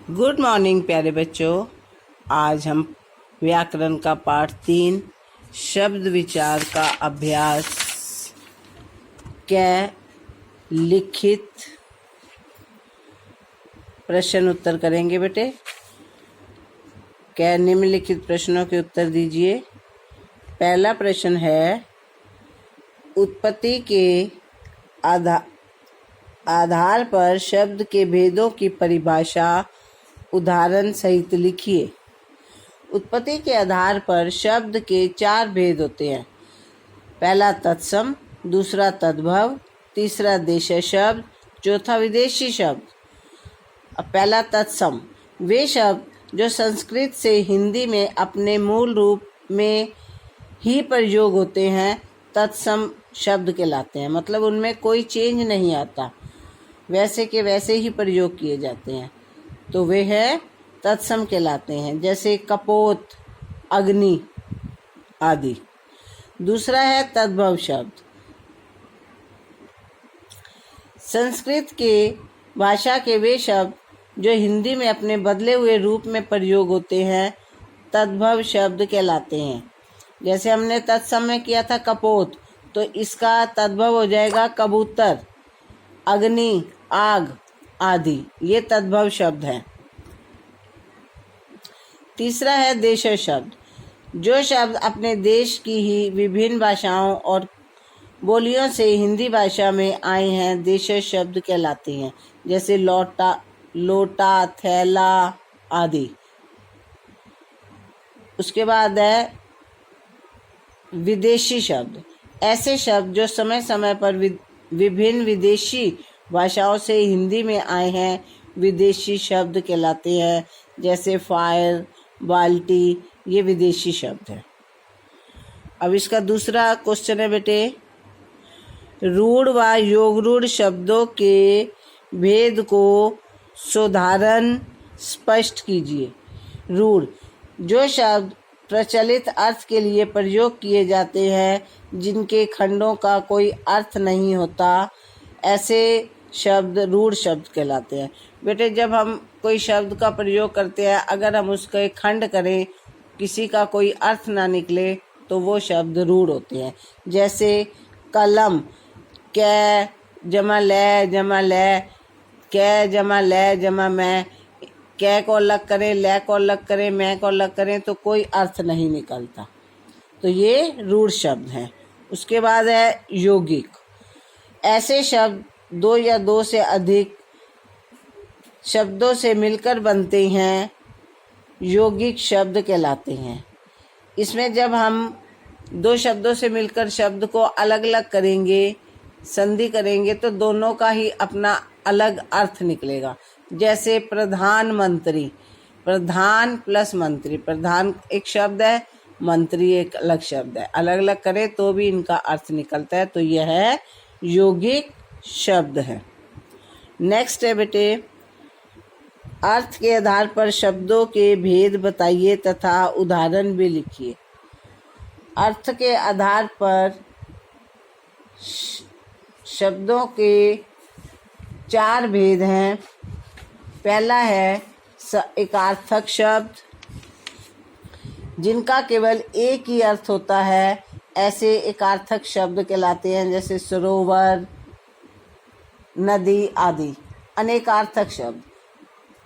Good morning प्यारे बच्चों। आज हम व्याकरण का पाठ 3 शब्द विचार का अभ्यास कै लिखित प्रश्न उत्तर करेंगे बेटे। कै निम्नलिखित प्रश्नों के उत्तर दीजिए। पहला प्रश्न है, उत्पत्ति के आधार पर शब्द के भेदों की परिभाषा उदाहरण सहित लिखिए। उत्पत्ति के आधार पर शब्द के 4 भेद होते हैं। पहला तत्सम, दूसरा तद्भव, तीसरा देशीय शब्द, चौथा विदेशी शब्द। अब पहला तत्सम, वे शब्द जो संस्कृत से हिंदी में अपने मूल रूप में ही प्रयोग होते हैं तत्सम शब्द कहलाते हैं। मतलब उनमें कोई चेंज नहीं आता, वैसे के वैसे ही प्रयोग किए जाते हैं, तो वे है तत्सम कहलाते हैं। जैसे कपोत, अग्नि आदि। दूसरा है तद्भव शब्द। संस्कृत के भाषा के वे शब्द जो हिंदी में अपने बदले हुए रूप में प्रयोग होते हैं तद्भव शब्द कहलाते हैं। जैसे हमने तत्सम में किया था कपोत, तो इसका तद्भव हो जाएगा कबूतर, अग्नि, आग आदि। ये तद्भव शब्द हैं। तीसरा है देशीय शब्द। जो शब्द अपने देश की ही विभिन्न भाषाओं और बोलियों से हिंदी भाषा में आए हैं देशीय शब्द कहलाते हैं। जैसे लोटा, थैला आदि। उसके बाद है विदेशी शब्द। ऐसे शब्द जो समय समय पर विभिन्न विदेशी भाषाओं से हिंदी में आए हैं विदेशी शब्द कहलाते हैं। जैसे फायर, बाल्टी, ये विदेशी शब्द है। अब इसका दूसरा क्वेश्चन है बेटे, रूढ़ व योगरूढ़ शब्दों के भेद को सोधारण स्पष्ट कीजिए। रूढ़, जो शब्द प्रचलित अर्थ के लिए प्रयोग किए जाते हैं जिनके खंडों का कोई अर्थ नहीं होता, ऐसे शब्द रूढ़ शब्द कहलाते हैं। बेटे जब हम कोई शब्द का प्रयोग करते हैं, अगर हम उसके खंड करें, किसी का कोई अर्थ ना निकले, तो वो शब्द रूढ़ होते हैं। जैसे कलम, कै जमा ले जमा ले, कै जमा ले जमा मैं, कै को अलग करें, ले को अलग करें, मैं को अलग करें, तो कोई अर्थ नहीं निकलता, तो ये रूढ़ शब्द हैं। उसके बाद है यौगिक। ऐसे शब्द 2 या 2 से अधिक शब्दों से मिलकर बनते हैं यौगिक शब्द कहलाते हैं। इसमें जब हम 2 शब्दों से मिलकर शब्द को अलग अलग करेंगे, संधि करेंगे, तो दोनों का ही अपना अलग अर्थ निकलेगा। जैसे प्रधानमंत्री, प्रधान प्लस मंत्री, प्रधान एक शब्द है, मंत्री एक अलग शब्द है, अलग अलग करें तो भी इनका अर्थ निकलता है, तो यह है यौगिक शब्द है। नेक्स्ट है बेटे, अर्थ के आधार पर शब्दों के भेद बताइए तथा उदाहरण भी लिखिए। अर्थ के आधार पर शब्दों के 4 भेद हैं। पहला है एकार्थक शब्द, जिनका केवल एक ही अर्थ होता है, ऐसे एकार्थक शब्द कहलाते हैं। जैसे सरोवर, नदी आदि। अनेकार्थक शब्द,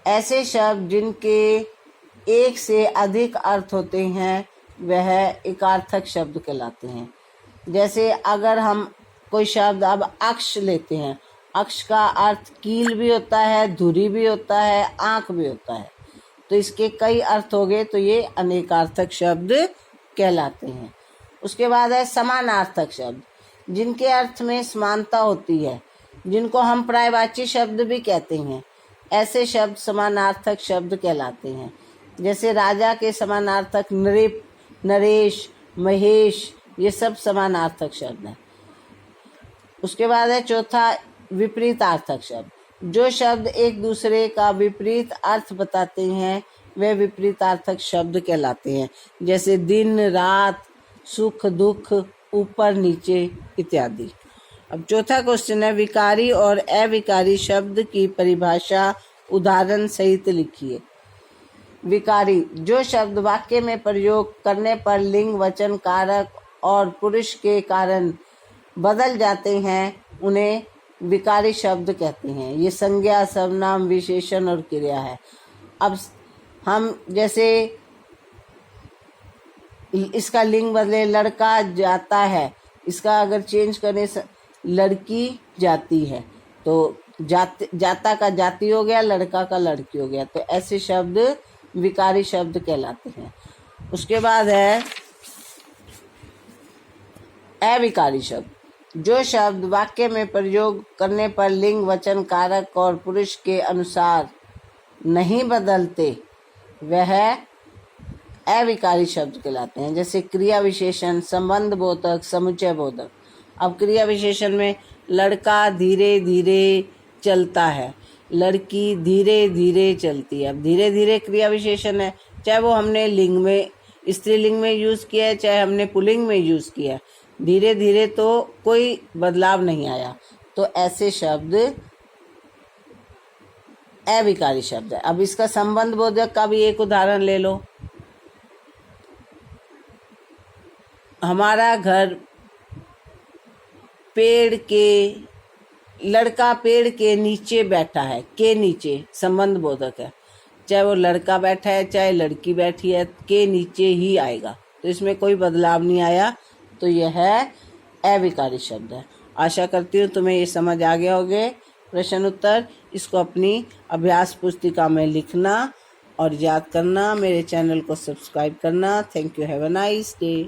ऐसे शब्द जिनके एक से अधिक अर्थ होते हैं, वह एकार्थक शब्द कहलाते हैं। जैसे अगर हम कोई शब्द अब अक्ष लेते हैं, अक्ष का अर्थ कील भी होता है, धुरी भी होता है, आँख भी होता है, तो इसके कई अर्थ हो गए, तो ये अनेकार्थक शब्द कहलाते हैं। उसके बाद है समानार्थक शब्द, जिनके अर्थ में समानता होती है, जिनको हम पर्यायवाची शब्द भी कहते हैं। ऐसे शब्द समानार्थक शब्द कहलाते हैं। जैसे राजा के समानार्थक नृप, नरेश, महेश, ये सब समानार्थक शब्द हैं। उसके बाद है चौथा विपरीतार्थक शब्द। जो शब्द एक दूसरे का विपरीत अर्थ बताते हैं वे विपरीतार्थक शब्द कहलाते हैं। जैसे दिन रात, सुख दुख, ऊपर नीचे इत्यादि। अब चौथा क्वेश्चन है, विकारी और अविकारी शब्द की परिभाषा उदाहरण सहित लिखिए। विकारी, जो शब्द वाक्य में प्रयोग करने पर लिंग, वचन, कारक और पुरुष के कारण बदल जाते हैं उन्हें विकारी शब्द कहते हैं। ये संज्ञा, सर्वनाम, विशेषण और क्रिया है। अब हम जैसे इसका लिंग बदले, लड़का जाता है, इसका अगर चेंज करें लड़की जाती है, तो जाता का जाती हो गया, लड़का का लड़की हो गया। तो ऐसे शब्द विकारी शब्द कहलाते हैं। उसके बाद है अविकारी शब्द, जो शब्द वाक्य में प्रयोग करने पर लिंग, वचन, कारक और पुरुष के अनुसार नहीं बदलते वह अविकारी शब्द कहलाते हैं। जैसे क्रिया विशेषण, संबंध बोधक, समुच्चय बोधक। अब क्रिया विशेषण में लड़का धीरे धीरे चलता है, लड़की धीरे धीरे चलती है। अब धीरे धीरे क्रिया विशेषण है, चाहे वो हमने लिंग में, स्त्रीलिंग में यूज किया है, चाहे हमने पुल्लिंग में यूज किया है, धीरे धीरे तो कोई बदलाव नहीं आया। तो ऐसे शब्द अविकारी शब्द है। अब इसका संबंध बोधक का भी एक उदाहरण ले लो। हमारा घर लड़का पेड़ के नीचे बैठा है, के नीचे संबंध बोधक है। चाहे वो लड़का बैठा है, चाहे लड़की बैठी है, के नीचे ही आएगा। तो इसमें कोई बदलाव नहीं आया, तो यह अविकारी शब्द है। आशा करती हूँ तुम्हें ये समझ आ गया होगे प्रश्न उत्तर। इसको अपनी अभ्यास पुस्तिका में लिखना और याद करना। मेरे चैनल को सब्सक्राइब करना। Thank you. Have a nice day.